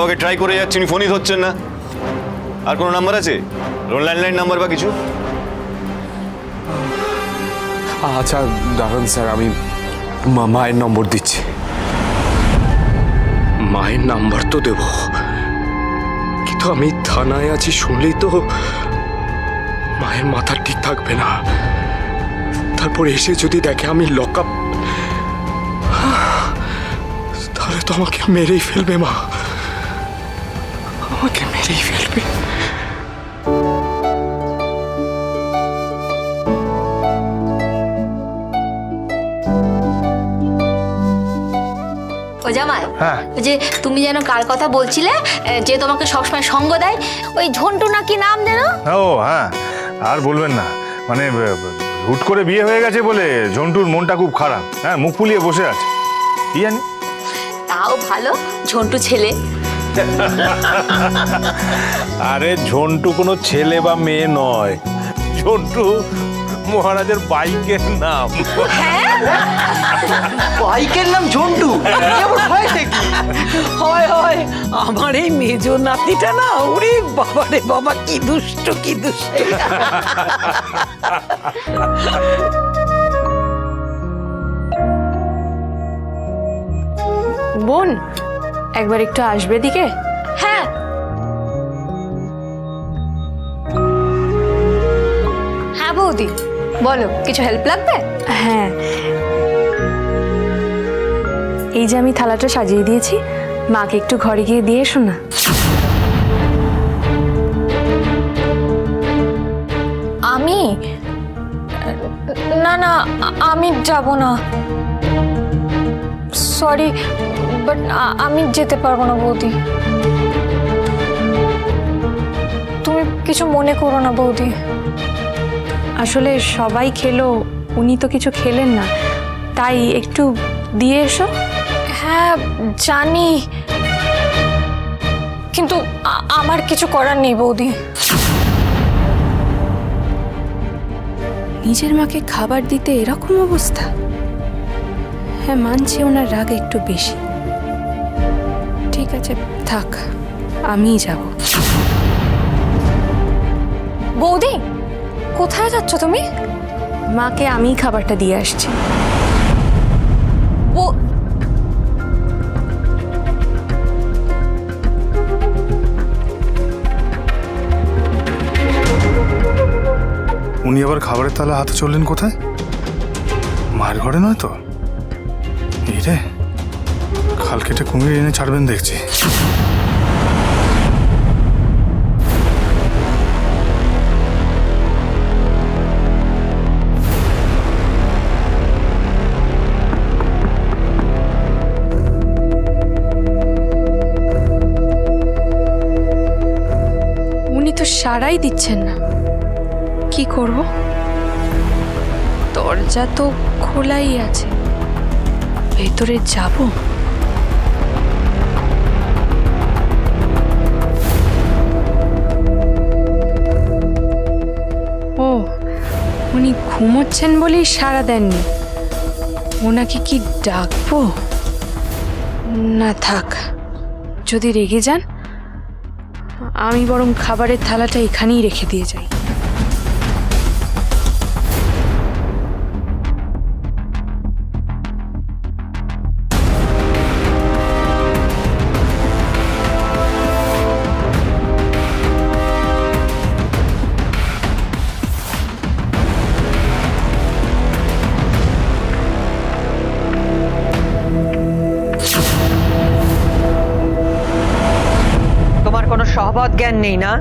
বাবাকে ট্রাই করে যাচ্ছি, উনি ফোনই ধরছেন না। আর কোনো নাম্বার আছে, ল্যান্ডলাইন নাম্বার বা কিছু? আচ্ছা দাঁড়ান স্যার, আমি মায়ের নম্বর দিচ্ছি। মায়ের নাম্বার তো দেব, কিন্তু আমি থানায় আছি শুনলেই তো মায়ের মাথা ঠিক থাকবে না। তারপর এসে যদি দেখে আমি লক আপ, তাহলে তো আমাকে মেরেই ফেলবে মা, আমাকে মেরেই ফেলবে। ও জামাই, হ্যাঁ। যে তুমি যেন কার কথা বলছিলে যে তোমাকে সবসময় সঙ্গ দেয়, ওই ঝন্টু নাকি নাম যেন? ও হ্যাঁ, আর বলবেন না, মানে হুট করে বিয়ে হয়ে গেছে বলে ঝন্টুর মনটা খুব খারাপ। হ্যাঁ, মুখ ফুলিয়ে বসে আছে, কি জানি। তাও ভালো, ঝন্টু ছেলে। আরে ঝন্টু কোনো ছেলে বা মেয়ে নয়, ঝন্টু মহারাজের বাইকের নাম। বাইকের নাম ঝন্টু? কেমন হয় নাকি? হয় হয়, আমার এই মেজ নাতিটা না, ওরে বাবা রে বাবা, কি দুষ্ট কি দুষ্ট। বোন, একবার একটু আসবে দিকে? হ্যাঁ, হ্যাঁ বৌদি বলো, কিছু হেল্প লাগবে? হ্যাঁ, এই যে আমি থালাটা সাজিয়ে দিয়েছি, মাকে একটু ঘরে গিয়ে দিয়ে এসো না। আমি? না না, আমি যাব না, সরি, বাট আমি যেতে পারবো না বৌদি। তুমি কিছু মনে করো না বৌদি। আসলে সবাই খেলো, উনি তো কিছু খেলেন না, তাই একটু দিয়ে এসো। হ্যাঁ জানি, কিন্তু আমার কিছু করার নেই বৌদি। নিজের মাকে খাবার দিতে এরকম অবস্থা? হ্যাঁ মানছি, ওনার রাগ একটু বেশি। ঠিক আছে থাক, আমিই যাব। বৌদি, কোথায় যাচ্ছ তুমি? মাকে আমিই খাবারটা দিয়ে আসছি। উনি আবার খাবারের থালা হাতে চললেন কোথায়? মায়ের ঘরে নয় তো? এই রে, খাল কেটে কুমির এনে ছাড়বেন দেখছি। উনি তো সাড়াই দিচ্ছেন না, কি করব? দরজা তো খোলাই আছে, ভেতরে যাব? ও, উনি ঘুমোচ্ছেন বলেই সাড়া দেননি। ওনাকে কি ডাকবো? না থাক, যদি রেগে যান আমি বরং খাবারের থালাটা এখানেই রেখে দিয়ে যাই। তোমার কোনো সহবত জ্ঞান নেই না?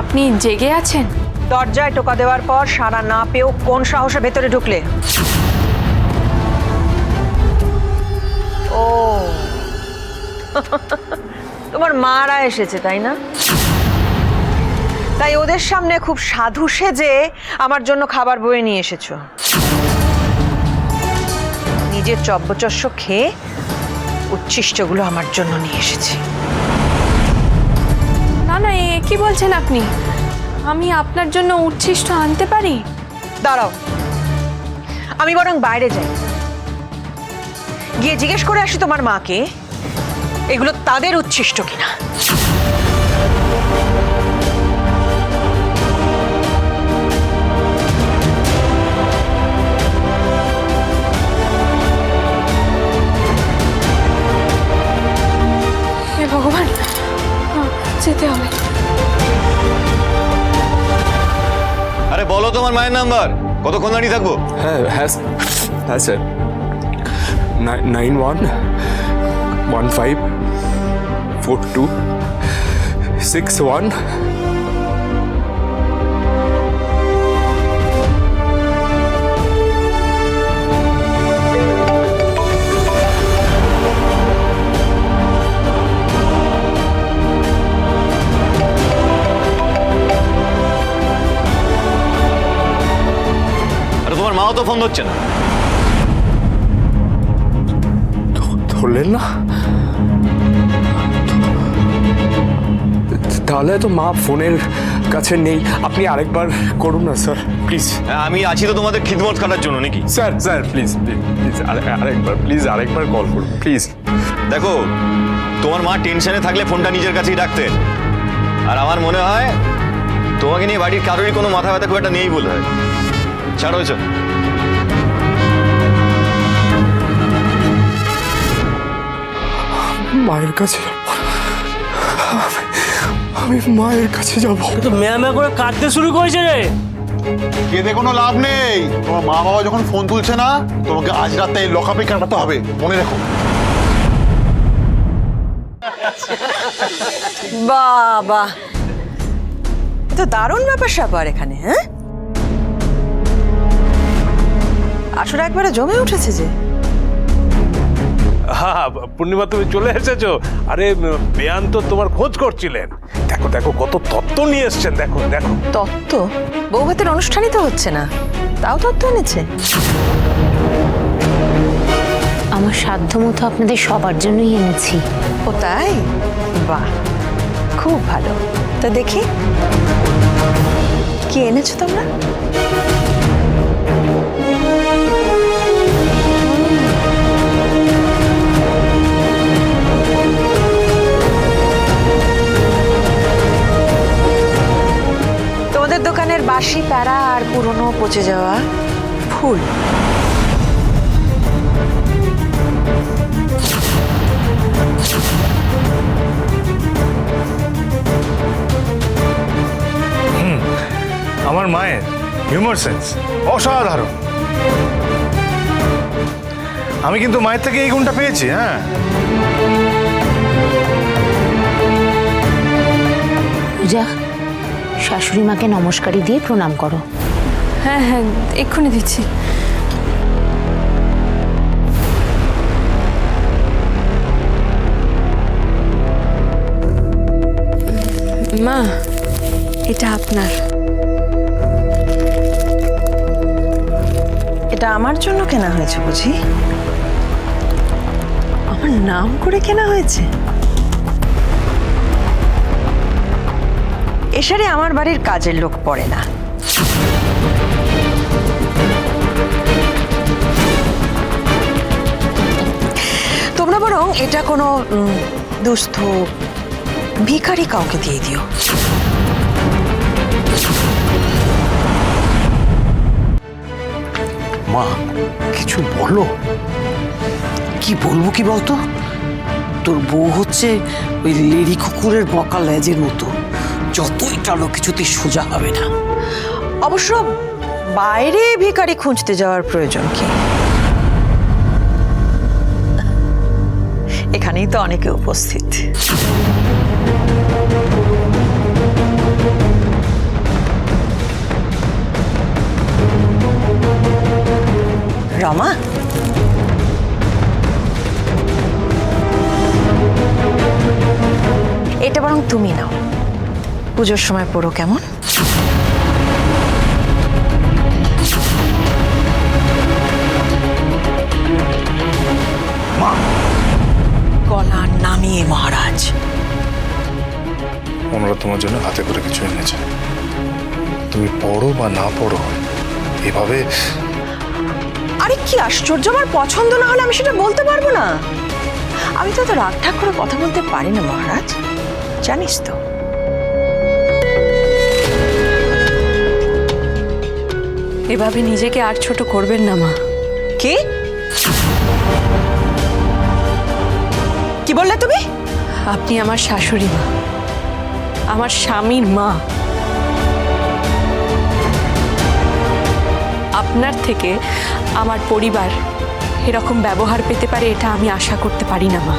আপনি জেগে আছেন? দরজায় টোকা দেওয়ার পর সাড়া না পেয়েও কোন সাহসে ভেতরে ঢুকলে? ও তোমার মারা এসেছে তাই না? তাই ওদের সামনে খুব সাধু সেজে আমার জন্য খাবার বয়ে নিয়ে এসেছো। নিজের চব্বচস্য খেয়ে উচ্ছিষ্টগুলো আমার জন্য নিয়ে এসেছি। না না, এ কি বলছেন আপনি? আমি আপনার জন্য উচ্ছিষ্ট আনতে পারি? দাঁড়াও, আমি বরং বাইরে যাই, গিয়ে জিজ্ঞেস করে আসি তোমার মাকে এগুলো তাদের উচ্ছিষ্ট কিনা। হে ভগবান, যেতে হবে। আরে বলো তোমার মায়ের নাম্বার, কতক্ষণ দাঁড়িয়ে থাকবো? হ্যাঁ হ্যাঁ হ্যাঁ স্যার, 91154261। আরে তোমার মাও তো ফোন ধরছে না। ধরলেন না? তাহলে তো মা ফোনের কাছে নেই। আপনি আরেকবার করুন না স্যার, প্লিজ। হ্যাঁ, আমি আছি তো তোমাদের খিদমত কাটার জন্য নাকি? স্যার স্যার প্লিজ প্লিজ আরেকবার, প্লিজ আরেকবার কল করুন প্লিজ। দেখো, তোমার মা টেনশনে থাকলে ফোনটা নিজের কাছেই রাখতেন, আর আমার মনে হয় তোমাকে নিয়ে বাড়ির কারোরই কোনো মাথা ব্যথা খুব একটা নেই বলে হয়। ছাড়ো এসব। মায়ের কাছে আমি মায়ের কাছে যাবো। তো ম্যামা করে কাঁদতে শুরু করেছে রে। কেঁদে কোনো লাভ নেই। তোমার মা বাবা যখন ফোন তুলছে না, তোমাকে আজ রাতে এই লকআপে কাটাতে হবে, মনে রেখো। বাবা, তো দারুণ ব্যাপার স্যাপার এখানে। হ্যাঁ, আসলে একবারে জমে উঠেছে যে। হ্যাঁ পূর্ণিমা, তুমি চলে এসেছো। আরে বেয়ান তো তোমার খোঁজ করছিলেন। দেখো দেখো কত তত্ত্ব নিয়ে এসছেন, দেখো দেখো। তত্ত্ব? বউ ভাতের অনুষ্ঠানই তো হচ্ছে না, তাও তত্ত্ব এনেছে। আমার সাধ্য মতো আপনাদের সবার জন্যই এনেছি। ও তাই? বাহ, খুব ভালো। তা দেখি কি এনেছো তোমরা। তোমাদের দোকানের বাসি প্যারা আর পুরনো পচে যাওয়া ফুল। আমার মায়ের হিউমার সেন্স অসাধারণ। আমি কিন্তু মায়ের থেকে এই গুণটা পেয়েছি। হ্যাঁ, পূজা, শাশুড়ি মাকে নমস্কারী দিয়ে প্রণাম করো। হ্যাঁ হ্যাঁ, এক্ষুনি দিচ্ছি। মা, এটা আপনার। এটা আমার জন্য কেনা হয়েছে বুঝি? আমার নাম করে কেনা হয়েছে? এসারে আমার বাড়ির কাজের লোক পড়ে না। তোমরা বরং এটা কোনো দুস্থ ভিখারি কাউকে দিয়ে দিও। মা, কিছু বলো। কি বলবো কি বলতো, তোর বউ হচ্ছে ওই লেডি কুকুরের বকা লেজের মতো, যতই টানো কিছুতেই সোজা হবে না। অবশ্য বাইরে ভিখারি খুঁজতে যাওয়ার প্রয়োজন কি? এখানেই তো অনেকে উপস্থিত। রমা, এটা বরং তুমি নাও, পুজোর সময় পড়ো কেমন? গলা নামিয়ে মহারাজ। ওনারা তোমার জন্য হাতে করে কিছু এনেছে। তুমি পড়ো বা না পড়ো, এভাবে আরে কি আশ্চর্য, আমার পছন্দ না হলে আমি সেটা বলতে পারবো না? আমি তো এত রাগ ঠাক করে কথা বলতে পারি না মহারাজ, জানিস তো। এভাবে নিজেকে আর ছোট করবেন না মা। কি কি বললে তুমি? আপনি আমার শাশুড়ি মা, আমার স্বামীর মা। আপনার থেকে আমার পরিবার এরকম ব্যবহার পেতে পারে এটা আমি আশা করতে পারি না মা।